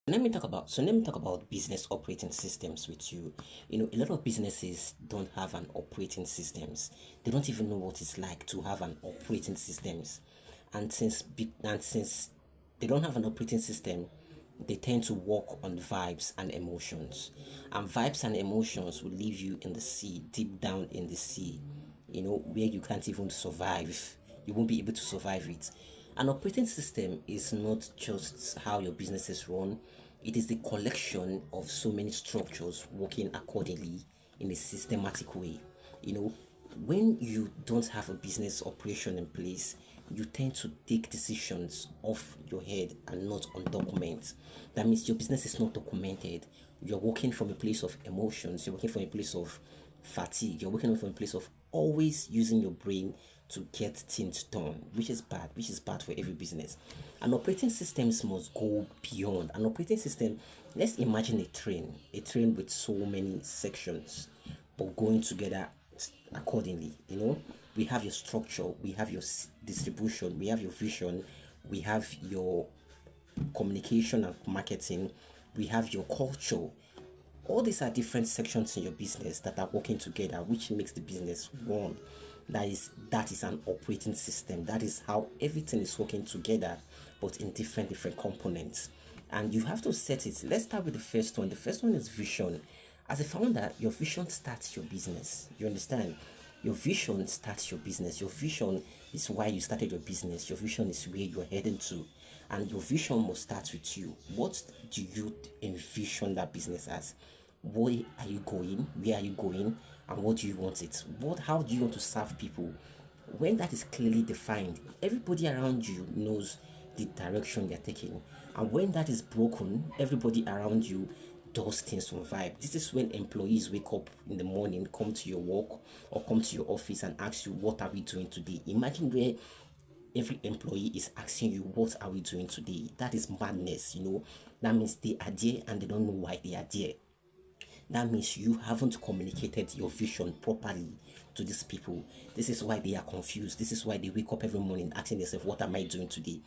Let me talk about business operating systems with you. A lot of businesses don't have an operating systems. They don't even know what it's like to have an operating systems. And since they don't have an operating system, they tend to work on vibes and emotions. And vibes and emotions will leave you in the sea, deep down in the sea, where you can't even survive. You won't be able to survive it. An operating system is not just how your business is run, it is the collection of so many structures working accordingly in a systematic way. You know, when you don't have a business operation in place, you tend to take decisions off your head and not on documents. That means your business is not documented. You're working from a place of emotions, you're working from a place of fatigue, you're working from a place of always using your brain to get things done, which is bad for every business. An operating systems must go beyond an operating system. Let's imagine a train with so many sections but going together accordingly. We have your structure, we have your distribution, we have your vision, we have your communication and marketing, we have your culture. All these are different sections in your business that are working together, which makes the business one. That is an operating system. That is how everything is working together, but in different components. And you have to set it. Let's start with the first one. The first one is vision. As a founder, your vision starts your business. You understand? Your vision starts your business. Your vision is why you started your business. Your vision is where you're heading to. And your vision must start with you. What do you envision that business as? Where are you going? Where are you going? And what do you want it? How do you want to serve people? When that is clearly defined, everybody around you knows the direction they're taking. And when that is broken, everybody around you does things from vibe. This is when employees wake up in the morning, come to your work or come to your office and ask you, what are we doing today? Imagine where every employee is asking you, what are we doing today? That is madness. That means they are there and they don't know why they are there. That means you haven't communicated your vision properly to these people. This is why they are confused. This is why they wake up every morning asking themselves, what am I doing today?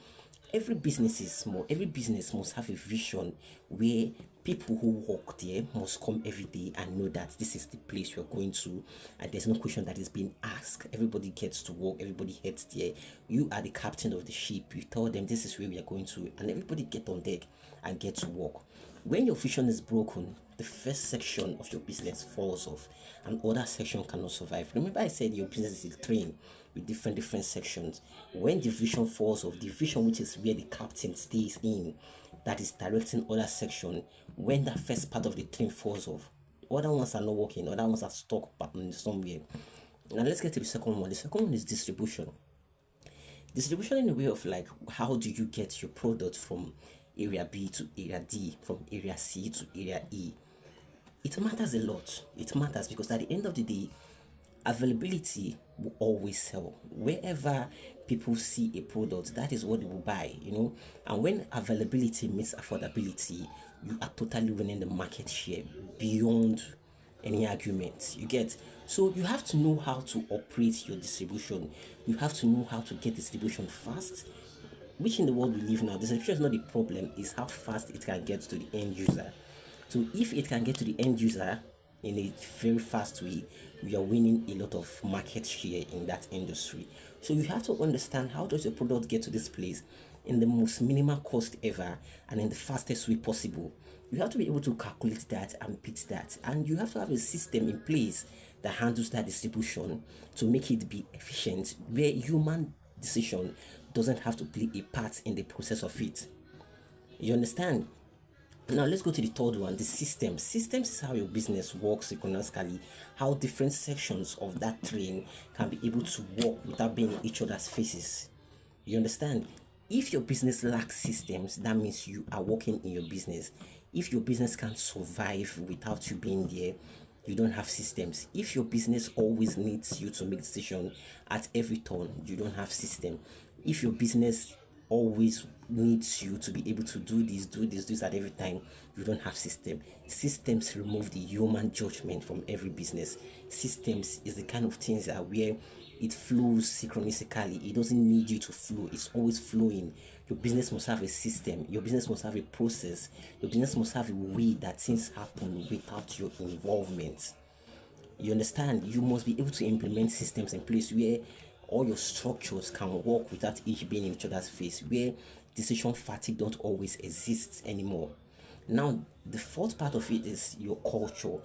Every business is small. Every business must have a vision where people who work there must come every day and know that this is the place you're going to, and there's no question that is being asked. Everybody gets to work, everybody heads there. You are the captain of the ship. You tell them this is where we are going to, and everybody get on deck and get to work. When your vision is broken, the first section of your business falls off and other section cannot survive. Remember I said your business is a train with different sections. When the vision falls off, the vision, which is where the captain stays in, that is directing other section, when that first part of the train falls off, other ones are not working, other ones are stuck somewhere. Now let's get to the second one. The second one is distribution. Distribution in the way of, like, how do you get your product from area B to area D, from area C to area E? It matters a lot. It matters because at the end of the day, availability will always sell. Wherever people see a product, that is what they will buy. And when availability meets affordability, you are totally winning the market share beyond any argument. You get? So you have to know how to operate your distribution. You have to know how to get distribution fast, which in the world we live now, distribution is not the problem, is how fast it can get to the end user. So if it can get to the end user in a very fast way, we are winning a lot of market share in that industry. So you have to understand, how does your product get to this place in the most minimal cost ever and in the fastest way possible. You have to be able to calculate that and pitch that, and you have to have a system in place that handles that distribution to make it be efficient, where human decision doesn't have to play a part in the process of it. You understand? Now let's go to the third one, the system. Systems is how your business works economically, how different sections of that train can be able to work without being in each other's faces. You understand? If your business lacks systems, that means you are working in your business. If your business can't survive without you being there, you don't have systems. If your business always needs you to make decision at every turn, you don't have system. If your business always needs you to be able to do this at every time. You don't have system. Systems remove the human judgment from every business. Systems is the kind of things that where it flows synchronistically. It doesn't need you to flow, it's always flowing. Your business must have a system, your business must have a process, your business must have a way that things happen without your involvement. You understand? You must be able to implement systems in place where all your structures can work without each being in each other's face, where decision fatigue don't always exist anymore. Now, the fourth part of it is your culture.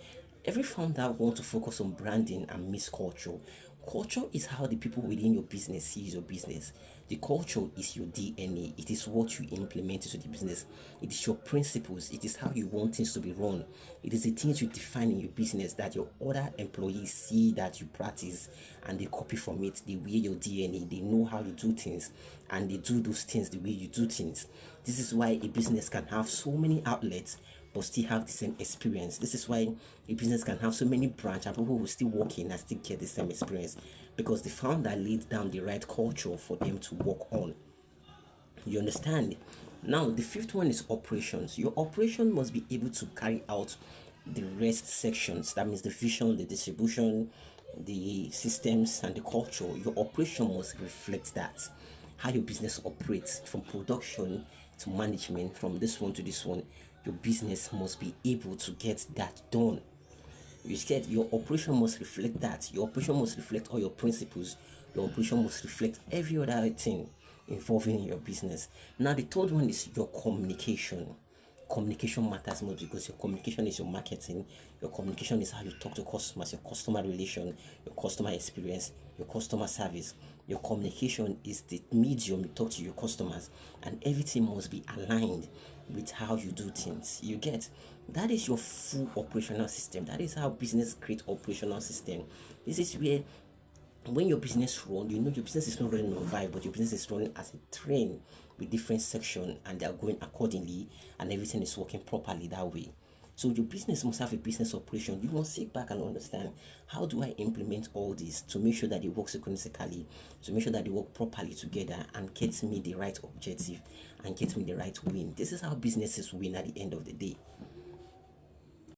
Every founder wants to focus on branding and miss culture. Culture is how the people within your business sees your business. The culture is your DNA. It is what you implement into the business. It is your principles. It is how you want things to be run. It is the things you define in your business that your other employees see that you practice and they copy from it. They wear your DNA. They know how you do things and they do those things the way you do things. This is why a business can have so many outlets but still have the same experience. This is why a business can have so many branches and people will still work in and still get the same experience because the founder laid down the right culture for them to work on. You understand? Now, the fifth one is operations. Your operation must be able to carry out the rest sections. That means the vision, the distribution, the systems, and the culture. Your operation must reflect that. How your business operates from production to management, from this one to this one. Your business must be able to get that done. You said your operation must reflect that. Your operation must reflect all your principles. Your operation must reflect every other thing involving in your business. Now, the third one is your communication. Communication matters most because your communication is your marketing. Your communication is how you talk to customers, your customer relation, your customer experience, your customer service. Your communication is the medium you talk to your customers, and everything must be aligned with how you do things. You get that is your full operational system. That is how business create operational system. This is where when your business run, you know your business is not running on vibe, but your business is running as a train with different section and they are going accordingly and everything is working properly that way. So your business must have a business operation. You must sit back and understand how do I implement all this to make sure that it works synchronistically, to make sure that they work properly together and get me the right objective and get me the right win. This is how businesses win at the end of the day.